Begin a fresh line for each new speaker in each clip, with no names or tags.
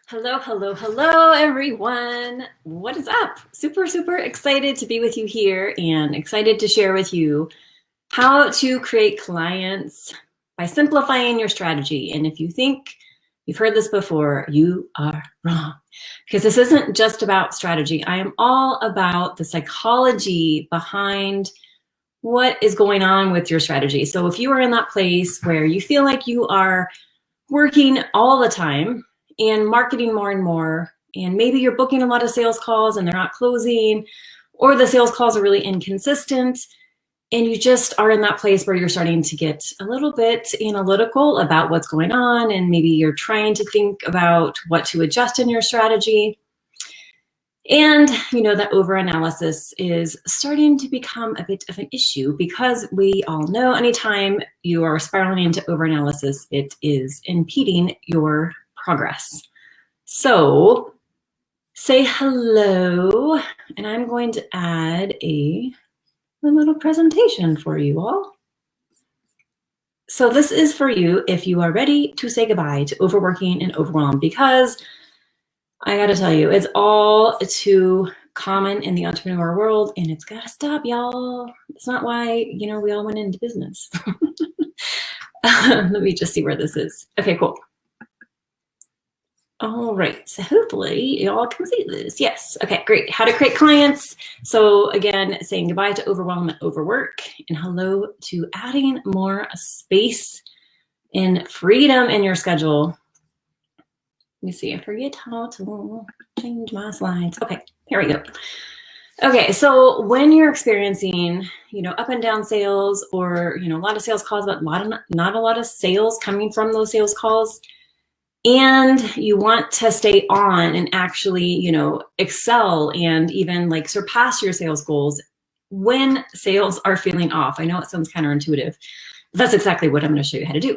Hello, hello, hello, everyone. What is up? Super, super excited to be with you here and excited to share with you how to create clients by simplifying your strategy. And if you think you've heard this before, you are wrong, because this isn't just about strategy. I am all about the psychology behind what is going on with your strategy. So if you are in that place where you feel like you are working all the time and marketing more and more, and maybe you're booking a lot of sales calls and they're not closing, or the sales calls are really inconsistent, and you just are in that place where you're starting to get a little bit analytical about what's going on, and maybe you're trying to think about what to adjust in your strategy. And you know that overanalysis is starting to become a bit of an issue, because we all know anytime you are spiraling into overanalysis, it is impeding your progress. So say hello, and I'm going to add a little presentation for you all. So this is for you if you are ready to say goodbye to overworking and overwhelm, because I gotta tell you, it's all too common in the entrepreneur world, and it's gotta stop, y'all. It's not why, we all went into business. Let me just see where this is. Okay, cool. All right, so hopefully y'all can see this. Yes, okay, great. How to create clients. So again, saying goodbye to overwhelm and overwork, and hello to adding more space and freedom in your schedule. Let me see, I forget how to change my slides. Okay, here we go. Okay, so when you're experiencing, up and down sales, or, a lot of sales calls, but not a lot of sales coming from those sales calls, and you want to stay on and actually, excel and even like surpass your sales goals when sales are feeling off. I know it sounds counterintuitive, but that's exactly what I'm going to show you how to do.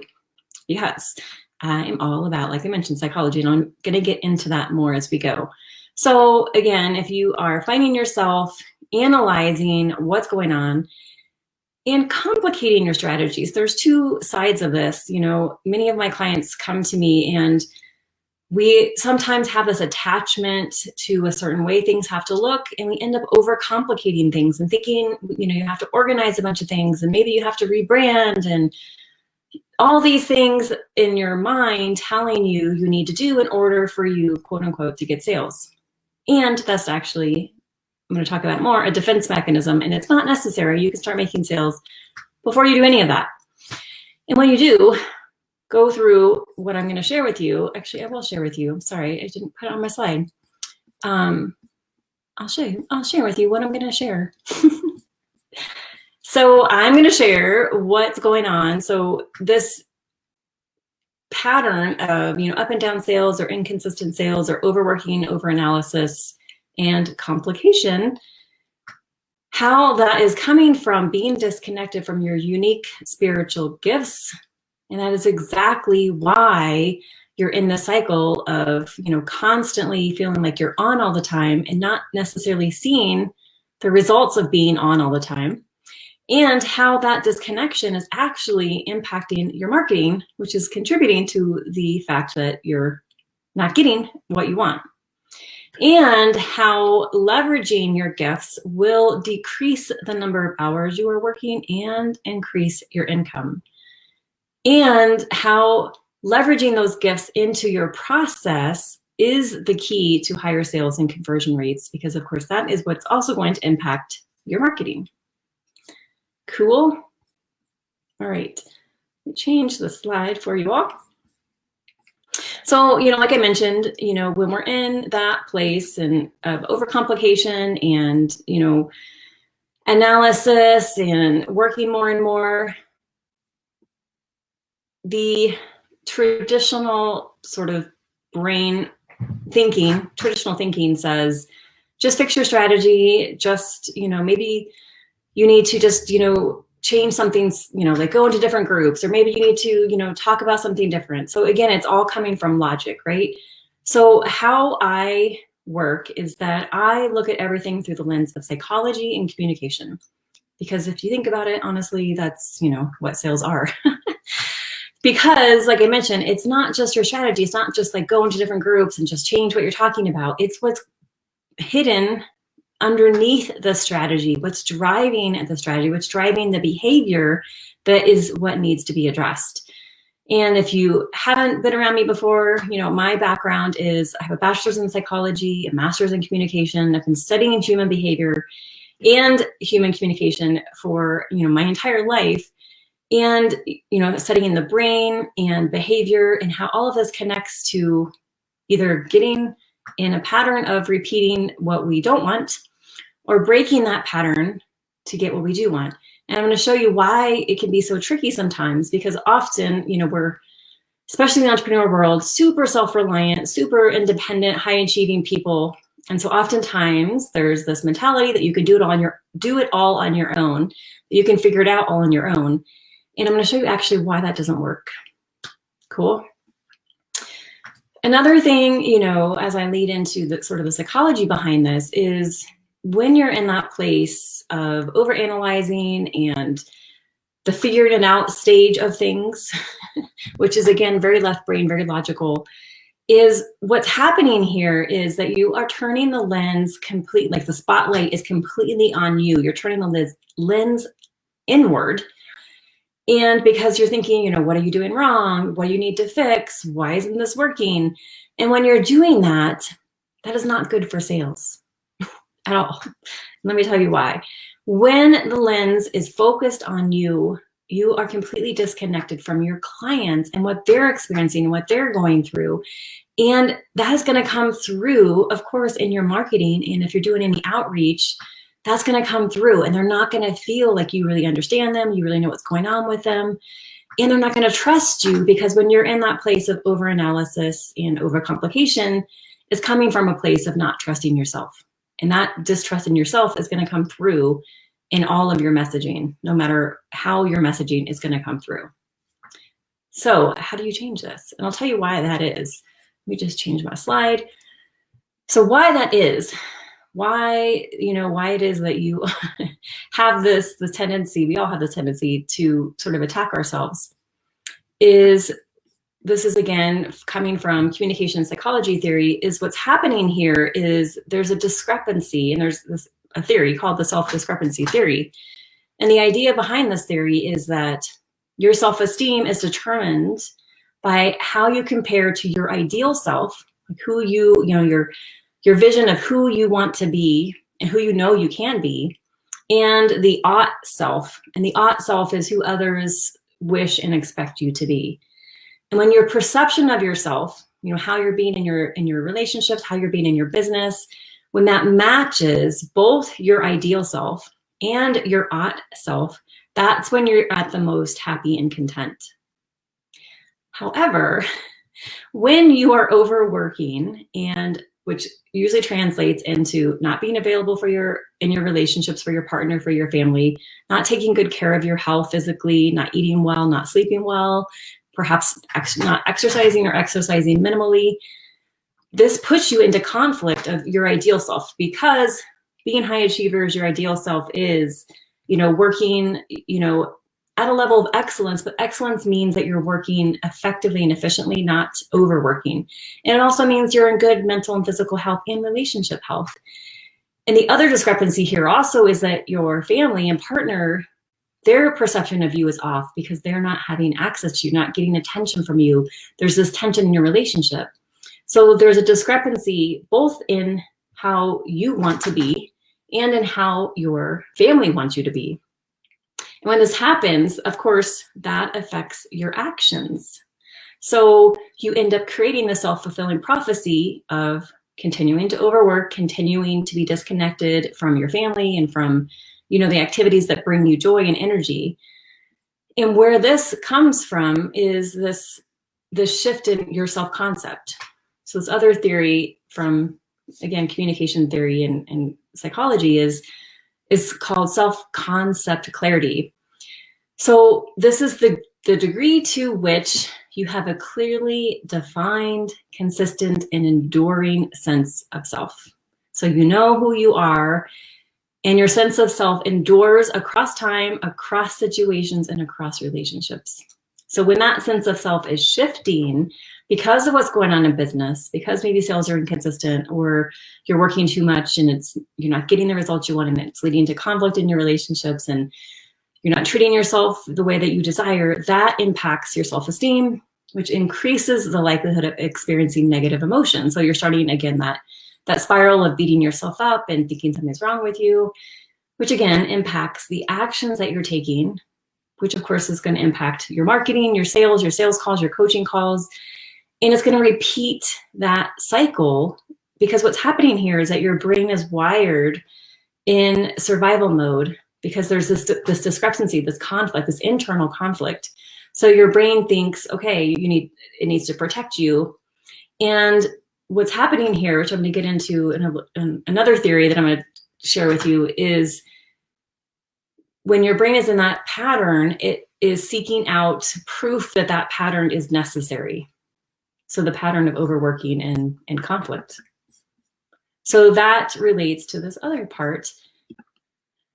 Yes. I'm all about, like I mentioned, psychology, and I'm going to get into that more as we go. So again, if you are finding yourself analyzing what's going on and complicating your strategies, there's two sides of this. Many of my clients come to me, and we sometimes have this attachment to a certain way things have to look, and we end up overcomplicating things and thinking, you have to organize a bunch of things, and maybe you have to rebrand, and all these things in your mind telling you need to do in order for you, quote unquote, to get sales. And that's actually, I'm going to talk about more, a defense mechanism, and it's not necessary. You can start making sales before you do any of that. And when you do, go through what I'm going to share with you. Actually, I will share with you. Sorry, I didn't put it on my slide. I'll share with you what I'm going to share. So I'm going to share what's going on. So this pattern of, up and down sales, or inconsistent sales, or overworking, overanalysis, and complication, how that is coming from being disconnected from your unique spiritual gifts. And that is exactly why you're in the cycle of, constantly feeling like you're on all the time and not necessarily seeing the results of being on all the time. And how that disconnection is actually impacting your marketing, which is contributing to the fact that you're not getting what you want. And how leveraging your gifts will decrease the number of hours you are working and increase your income. And how leveraging those gifts into your process is the key to higher sales and conversion rates, because of course that is what's also going to impact your marketing. Cool. All right, change the slide for you all. So, like I mentioned, when we're in that place and of overcomplication and, analysis and working more and more, the traditional sort of brain thinking, traditional thinking says, just fix your strategy, just, maybe you need to just, change something, like go into different groups, or maybe you need to, talk about something different. So again, it's all coming from logic, right? So how I work is that I look at everything through the lens of psychology and communication, because if you think about it, honestly, that's, what sales are. Because like I mentioned, it's not just your strategy. It's not just like go into different groups and just change what you're talking about. It's what's hidden underneath the strategy, what's driving the strategy, what's driving the behavior that is what needs to be addressed. And if you haven't been around me before, you know, my background is I have a bachelor's in psychology, a master's in communication. I've been studying human behavior and human communication for, you know, my entire life. And, you know, studying the brain and behavior and how all of this connects to either getting in a pattern of repeating what we don't want or breaking that pattern to get what we do want. And I'm going to show you why it can be so tricky sometimes, because often, you know, we're, especially in the entrepreneur world, super self-reliant, super independent, high-achieving people. And so oftentimes there's this mentality that you can do it all on your own, that you can figure it out all on your own. And I'm going to show you actually why that doesn't work. Cool. Another thing, you know, as I lead into the sort of the psychology behind this is when you're in that place of overanalyzing and the figuring it out stage of things, which is again, very left brain, very logical, is what's happening here is that you are turning the lens completely, like the spotlight is completely on you. You're turning the lens inward. And because you're thinking, you know, what are you doing wrong? What do you need to fix? Why isn't this working? And when you're doing that, that is not good for sales at all. Let me tell you why. When the lens is focused on you, you are completely disconnected from your clients and what they're experiencing and what they're going through. And that is going to come through, of course, in your marketing. And if you're doing any outreach, that's going to come through, and they're not going to feel like you really understand them, you really know what's going on with them, and they're not going to trust you, because when you're in that place of overanalysis and overcomplication, it's coming from a place of not trusting yourself. And that distrust in yourself is going to come through in all of your messaging, no matter how your messaging is going to come through. So how do you change this? And I'll tell you why that is. Let me just change my slide. So why that is, why it is that you have the tendency, we all have the tendency to sort of attack ourselves, is this is again coming from communication psychology theory, is what's happening here is there's a discrepancy, and there's a theory called the self-discrepancy theory. And the idea behind this theory is that your self-esteem is determined by how you compare to your ideal self, who your vision of who you want to be and who you know you can be, and the ought self. And the ought self is who others wish and expect you to be. And when your perception of yourself, you know, how you're being in your relationships, how you're being in your business, when that matches both your ideal self and your ought self, that's when you're at the most happy and content. However, when you are overworking, and which usually translates into not being available in your relationships, for your partner, for your family, not taking good care of your health physically, not eating well, not sleeping well, perhaps not exercising or exercising minimally, this puts you into conflict of your ideal self, because being high achievers, your ideal self is, you know, working, you know, at a level of excellence, but excellence means that you're working effectively and efficiently, not overworking. And it also means you're in good mental and physical health and relationship health. And the other discrepancy here also is that your family and partner, their perception of you is off, because they're not having access to you, not getting attention from you. There's this tension in your relationship. So there's a discrepancy both in how you want to be and in how your family wants you to be. And when this happens, of course, that affects your actions. So you end up creating the self-fulfilling prophecy of continuing to overwork, continuing to be disconnected from your family and from, you know, the activities that bring you joy and energy. And where this comes from is this shift in your self-concept. So this other theory from, again, communication theory and psychology is called self-concept clarity. So this is the degree to which you have a clearly defined, consistent, and enduring sense of self. So you know who you are, and your sense of self endures across time, across situations, and across relationships. So when that sense of self is shifting because of what's going on in business, because maybe sales are inconsistent or you're working too much and you're not getting the results you want and it's leading to conflict in your relationships and you're not treating yourself the way that you desire, that impacts your self-esteem, which increases the likelihood of experiencing negative emotions. So you're starting again that spiral of beating yourself up and thinking something's wrong with you, which again impacts the actions that you're taking, which of course is going to impact your marketing, your sales calls, your coaching calls. And it's going to repeat that cycle because what's happening here is that your brain is wired in survival mode because there's this discrepancy, this conflict, this internal conflict. So your brain thinks, okay, it needs to protect you. And what's happening here, which I'm going to get into in another theory that I'm going to share with you, is when your brain is in that pattern, it is seeking out proof that that pattern is necessary. So the pattern of overworking and conflict. So that relates to this other part.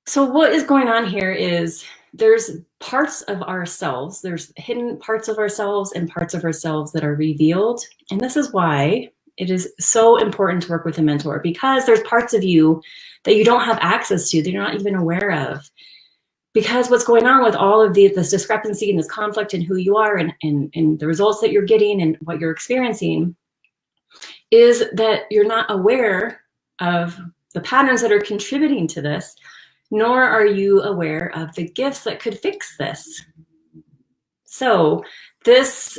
So what is going on here is there's parts of ourselves, there's hidden parts of ourselves and parts of ourselves that are revealed. And this is why it is so important to work with a mentor, because there's parts of you that you don't have access to, that you're not even aware of. Because what's going on with all of this discrepancy and this conflict in who you are and the results that you're getting and what you're experiencing is that you're not aware of the patterns that are contributing to this, nor are you aware of the gifts that could fix this. So this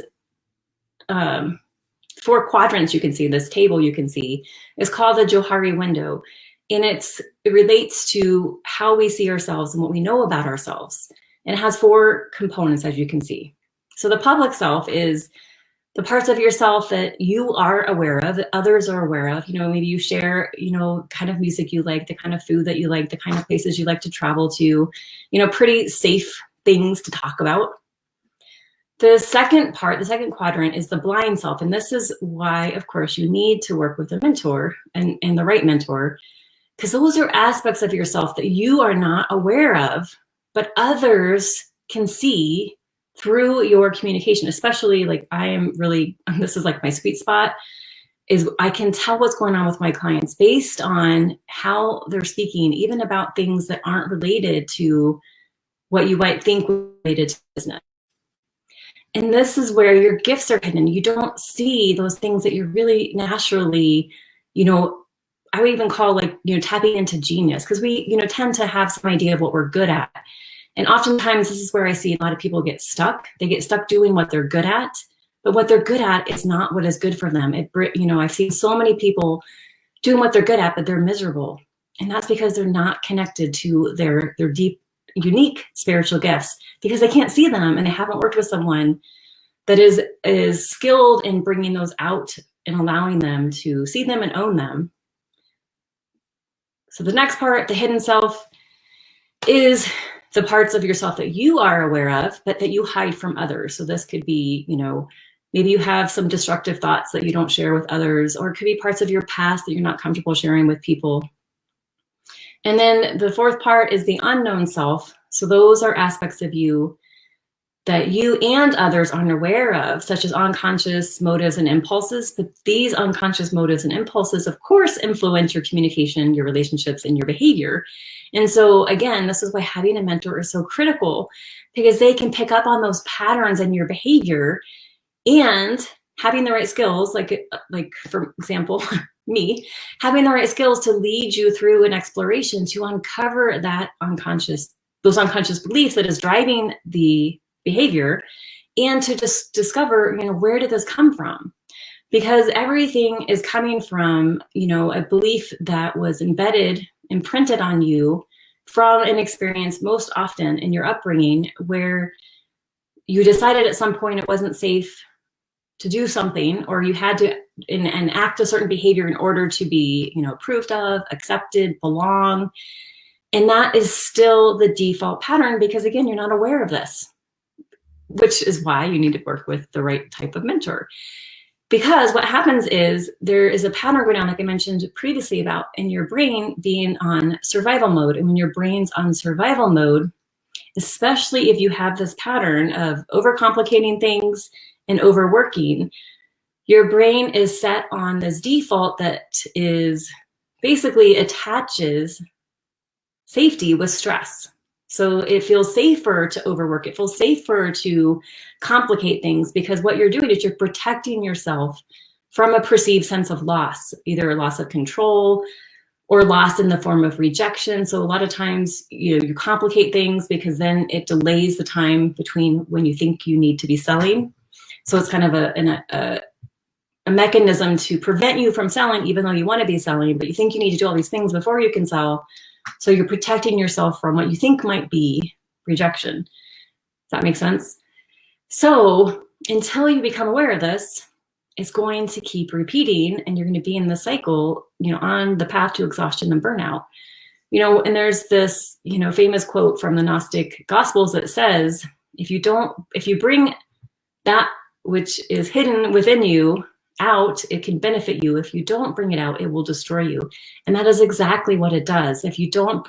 4 quadrants you can see, this table you can see, is called the Johari window. And it relates to how we see ourselves and what we know about ourselves. And it has 4 components, as you can see. So the public self is the parts of yourself that you are aware of, that others are aware of. Maybe you share, kind of music you like, the kind of food that you like, the kind of places you like to travel to, pretty safe things to talk about. The second part, the second quadrant, is the blind self. And this is why, of course, you need to work with a mentor and the right mentor, because those are aspects of yourself that you are not aware of, but others can see through your communication, especially like this is like my sweet spot, is I can tell what's going on with my clients based on how they're speaking, even about things that aren't related to what you might think related to business. And this is where your gifts are hidden. You don't see those things that you're really naturally, I would even call tapping into genius, because we, tend to have some idea of what we're good at. And oftentimes this is where I see a lot of people get stuck. They get stuck doing what they're good at, but what they're good at is not what is good for them. I've seen so many people doing what they're good at, but they're miserable. And that's because they're not connected to their deep, unique spiritual gifts, because they can't see them and they haven't worked with someone that is skilled in bringing those out and allowing them to see them and own them. So the next part, the hidden self, is the parts of yourself that you are aware of, but that you hide from others. So this could be, maybe you have some destructive thoughts that you don't share with others, or it could be parts of your past that you're not comfortable sharing with people. And then the 4th part is the unknown self. So those are aspects of you that you and others aren't aware of, such as unconscious motives and impulses. But these unconscious motives and impulses, of course, influence your communication, your relationships, and your behavior. And so again, this is why having a mentor is so critical, because they can pick up on those patterns in your behavior, and having the right skills, like for example, me, having the right skills to lead you through an exploration to uncover those unconscious beliefs that is driving the behavior, and to just discover, where did this come from? Because everything is coming from, a belief that was embedded, imprinted on you from an experience most often in your upbringing, where you decided at some point it wasn't safe to do something, or you had to enact a certain behavior in order to be, approved of, accepted, belong. And that is still the default pattern, because again, you're not aware of this, which is why you need to work with the right type of mentor. Because what happens is there is a pattern going on, like I mentioned previously, about in your brain being on survival mode. And when your brain's on survival mode, especially if you have this pattern of overcomplicating things and overworking. Your brain is set on this default that is basically attaches safety with stress. So it feels safer to overwork. It feels safer to complicate things, because what you're doing is you're protecting yourself from a perceived sense of loss, either a loss of control or loss in the form of rejection. So a lot of times, you complicate things because then it delays the time between when you think you need to be selling. So it's kind of a mechanism to prevent you from selling, even though you want to be selling, but you think you need to do all these things before you can sell. So you're protecting yourself from what you think might be rejection. Does that make sense? So until you become aware of this, it's going to keep repeating, and you're going to be in the cycle, on the path to exhaustion and burnout. And there's this, famous quote from the Gnostic Gospels that says, if you bring that which is hidden within you out, it can benefit you. If you don't bring it out, it will destroy you. And that is exactly what it does. If you don't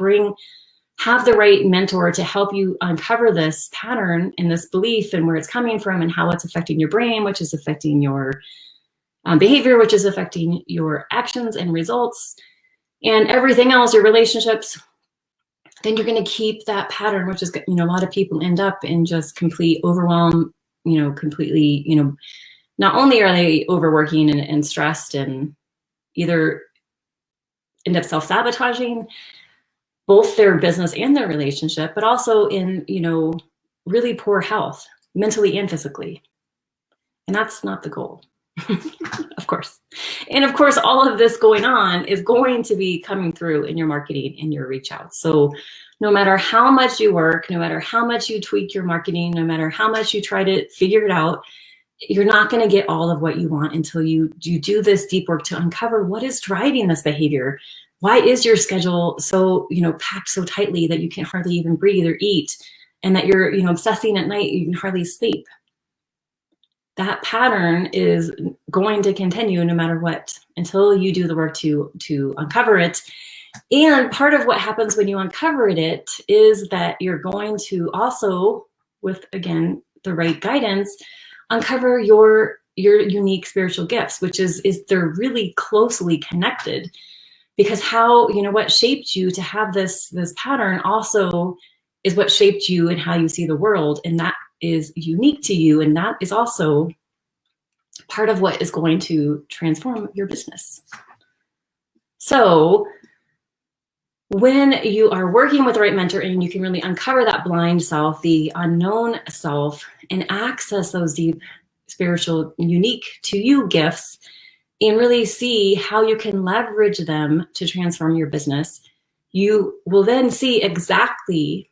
have the right mentor to help you uncover this pattern and this belief and where it's coming from and how it's affecting your brain, which is affecting your behavior, which is affecting your actions and results and everything else, your relationships, then you're going to keep that pattern, which is, a lot of people end up in just complete overwhelm, completely, not only are they overworking and stressed and either end up self-sabotaging both their business and their relationship, but also in, really poor health, mentally and physically. And that's not the goal, of course. And of course, all of this going on is going to be coming through in your marketing and your reach out. So no matter how much you work, no matter how much you tweak your marketing, no matter how much you try to figure it out, you're not going to get all of what you want until you do this deep work to uncover what is driving this behavior. Why is your schedule so, packed so tightly that you can hardly even breathe or eat, and that you're, obsessing at night, you can hardly sleep? That pattern is going to continue no matter what, until you do the work to uncover it. And part of what happens when you uncover it is that you're going to also, with, again, the right guidance, uncover your unique spiritual gifts, which is they're really closely connected. Because what shaped you to have this pattern also is what shaped you and how you see the world. And that is unique to you. And that is also part of what is going to transform your business. So when you are working with the right mentor and you can really uncover that blind self, the unknown self, and access those deep spiritual, unique to you gifts, and really see how you can leverage them to transform your business, you will then see exactly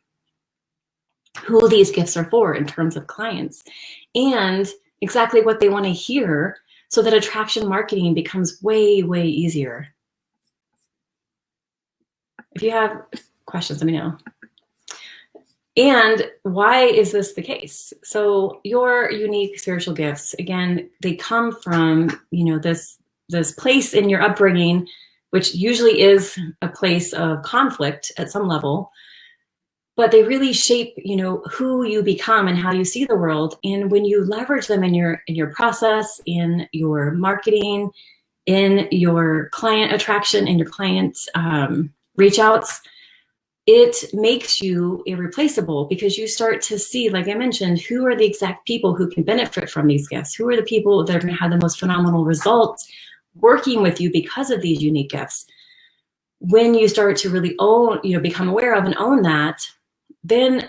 who these gifts are for in terms of clients and exactly what they want to hear, so that attraction marketing becomes way, way easier. If you have questions, let me know. And why is this the case? So your unique spiritual gifts, again, they come from, this place in your upbringing, which usually is a place of conflict at some level, but they really shape, who you become and how you see the world. And when you leverage them in your process, in your marketing, in your client attraction, in your client reach outs, it makes you irreplaceable, because you start to see, like I mentioned, who are the exact people who can benefit from these gifts? Who are the people that are going to have the most phenomenal results working with you because of these unique gifts? When you start to really own, become aware of and own that, then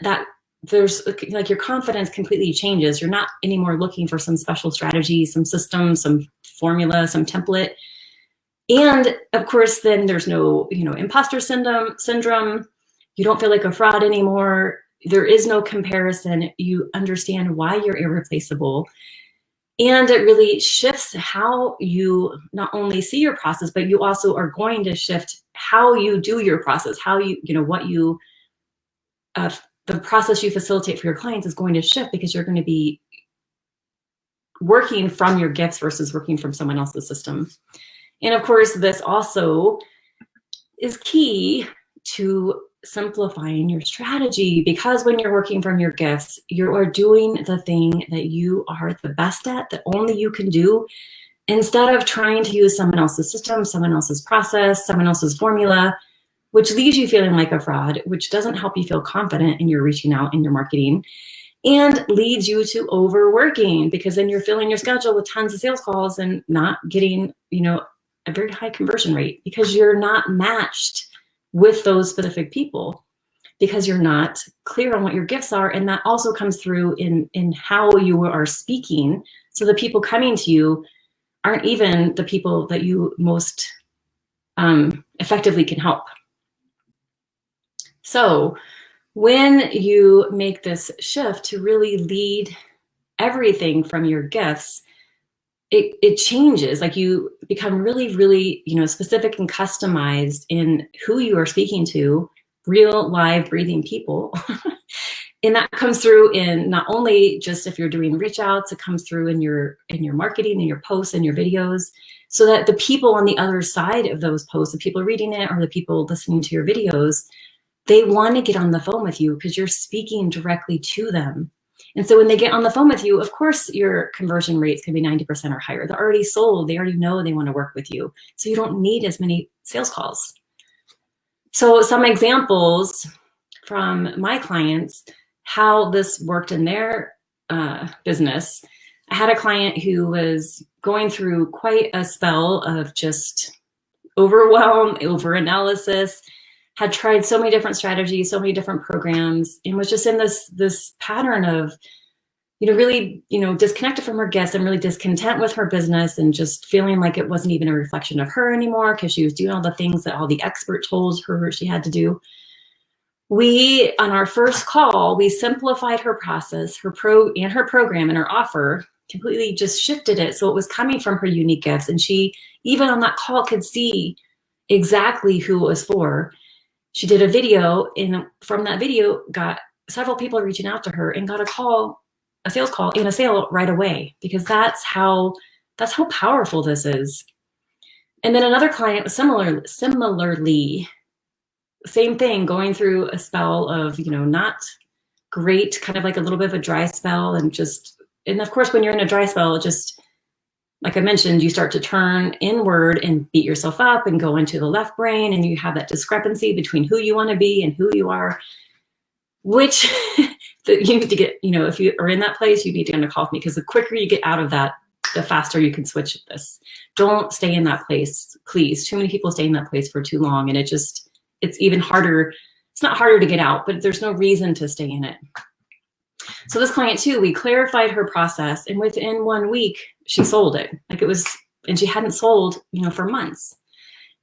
there's like your confidence completely changes. You're not anymore looking for some special strategy, some system, some formula, some template. And of course, then there's no, imposter syndrome. You don't feel like a fraud anymore. There is no comparison. You understand why you're irreplaceable. And it really shifts how you not only see your process, but you also are going to shift how you do your process, how the process you facilitate for your clients is going to shift, because you're going to be working from your gifts versus working from someone else's system. And of course, this also is key to simplifying your strategy, because when you're working from your gifts, you are doing the thing that you are the best at, that only you can do, instead of trying to use someone else's system, someone else's process, someone else's formula, which leaves you feeling like a fraud, which doesn't help you feel confident in your reaching out in your marketing, and leads you to overworking, because then you're filling your schedule with tons of sales calls and not getting, a very high conversion rate, because you're not matched with those specific people, because you're not clear on what your gifts are. And that also comes through in how you are speaking. So the people coming to you aren't even the people that you most effectively can help. So when you make this shift to really lead everything from your gifts, it changes. Like, you become really, really, specific and customized in who you are speaking to, real, live, breathing people. And that comes through in not only just if you're doing reach outs, it comes through in your marketing, in your posts, and your videos, so that the people on the other side of those posts, the people reading it or the people listening to your videos, they want to get on the phone with you because you're speaking directly to them. And so when they get on the phone with you, of course, your conversion rates can be 90% or higher. They're already sold. They already know they want to work with you. So you don't need as many sales calls. So some examples from my clients, how this worked in their business. I had a client who was going through quite a spell of just overwhelm, overanalysis, had tried so many different strategies, so many different programs, and was just in this pattern of, really, disconnected from her gifts and really discontent with her business, and just feeling like it wasn't even a reflection of her anymore because she was doing all the things that all the expert told her she had to do. On our first call, we simplified her process, her program and her offer, completely just shifted it so it was coming from her unique gifts. And she, even on that call, could see exactly who it was for. She did a video, and from that video got several people reaching out to her and got a sales call and a sale right away, because that's how powerful this is. And then another client was similarly, same thing, going through a spell of, not great, kind of like a little bit of a dry spell, and of course, when you're in a dry spell, just like I mentioned, you start to turn inward and beat yourself up and go into the left brain, and you have that discrepancy between who you want to be and who you are, which you need to get, if you are in that place, you need to get on a call with me, because the quicker you get out of that, the faster you can switch this. Don't stay in that place, please. Too many people stay in that place for too long, and it's even harder. It's not harder to get out, but there's no reason to stay in it. So this client too, we clarified her process, and within 1 week, she sold it. And she hadn't sold, for months.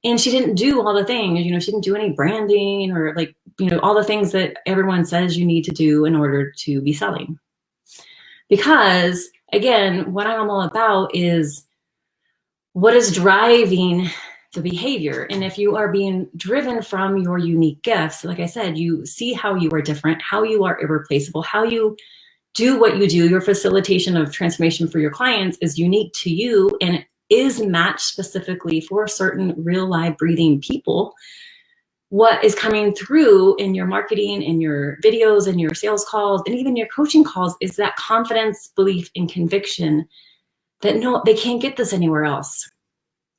And she didn't do all the things, she didn't do any branding or all the things that everyone says you need to do in order to be selling. Because again, what I'm all about is what is driving the behavior. And if you are being driven from your unique gifts, like I said, you see how you are different, how you are irreplaceable, how you do what you do, your facilitation of transformation for your clients is unique to you and is matched specifically for certain real live breathing people. What is coming through in your marketing, in your videos, and your sales calls, and even your coaching calls is that confidence, belief, and conviction that no, they can't get this anywhere else.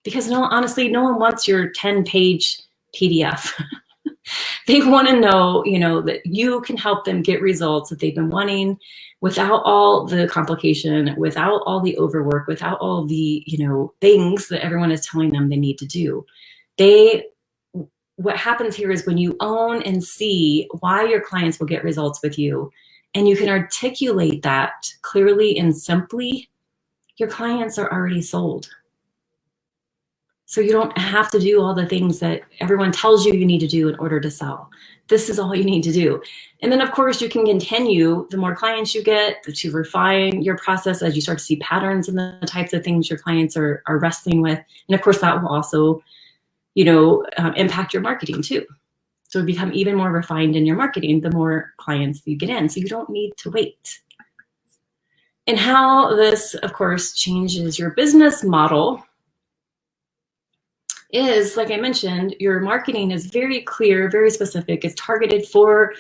Because honestly, no one wants your 10-page PDF. They want to know, that you can help them get results that they've been wanting without all the complication, without all the overwork, without all the, things that everyone is telling them they need to do. What happens here is when you own and see why your clients will get results with you, and you can articulate that clearly and simply, your clients are already sold. So you don't have to do all the things that everyone tells you need to do in order to sell. This is all you need to do. And then of course you can continue, the more clients you get, to refine your process as you start to see patterns in the types of things your clients are wrestling with. And of course that will also, impact your marketing too. So it become even more refined in your marketing, the more clients you get in. So you don't need to wait. And how this, of course, changes your business model is, like I mentioned, your marketing is very clear, very specific. It's targeted for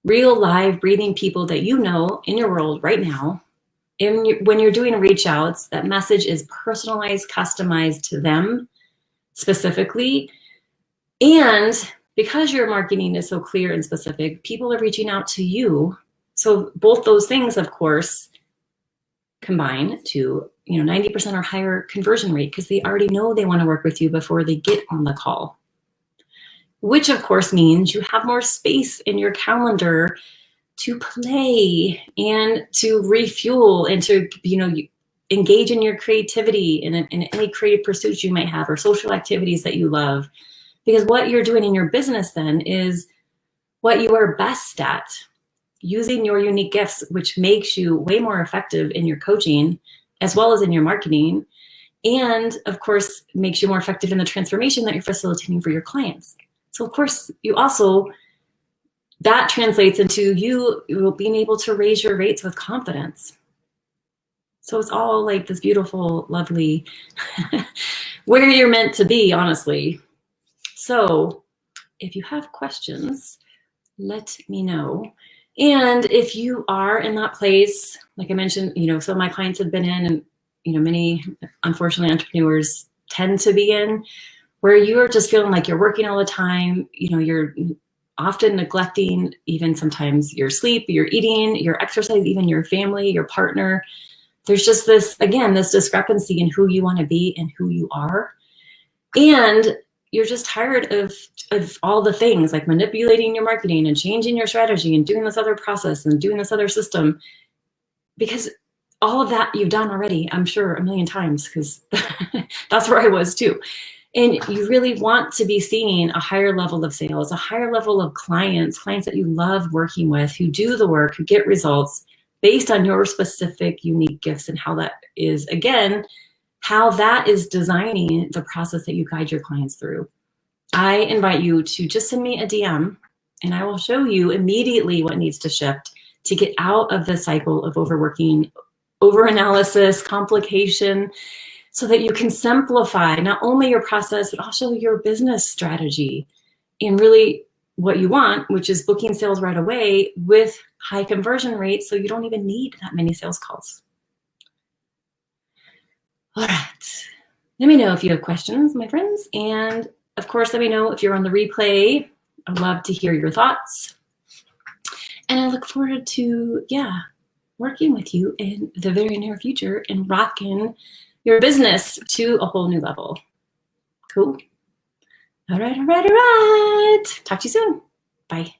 real, live, breathing people that you know in your world right now. And when you're doing reach outs, that message is personalized, customized to them specifically. And because your marketing is so clear and specific, people are reaching out to you. So both those things, of course, combine to 90% or higher conversion rate, because they already know they want to work with you before they get on the call. Which of course means you have more space in your calendar to play and to refuel and to engage in your creativity and in any creative pursuits you might have or social activities that you love. Because what you're doing in your business then is what you are best at, using your unique gifts, which makes you way more effective in your coaching as well as in your marketing, and of course makes you more effective in the transformation that you're facilitating for your clients. So of course that translates into you being able to raise your rates with confidence. So it's all like this beautiful, lovely, where you're meant to be, honestly. So if you have questions, let me know. And if you are in that place, like I mentioned, some of my clients have been in, and many, unfortunately, entrepreneurs tend to be in, where you are just feeling like you're working all the time, you're often neglecting even sometimes your sleep, your eating, your exercise, even your family, your partner. There's just this discrepancy in who you want to be and who you are. And you're just tired of all the things like manipulating your marketing and changing your strategy and doing this other process and doing this other system, because all of that you've done already, I'm sure, a million times, because that's where I was too. And you really want to be seeing a higher level of sales, a higher level of clients that you love working with, who do the work, who get results based on your specific unique gifts, and how that is, again, how that is designing the process that you guide your clients through. I invite you to just send me a DM and I will show you immediately what needs to shift to get out of the cycle of overworking, overanalysis, complication, so that you can simplify not only your process, but also your business strategy, and really what you want, which is booking sales right away with high conversion rates, so you don't even need that many sales calls. All right, let me know if you have questions, my friends. And of course, let me know if you're on the replay. I'd love to hear your thoughts. And I look forward to, working with you in the very near future and rocking your business to a whole new level. Cool. All right. Talk to you soon. Bye.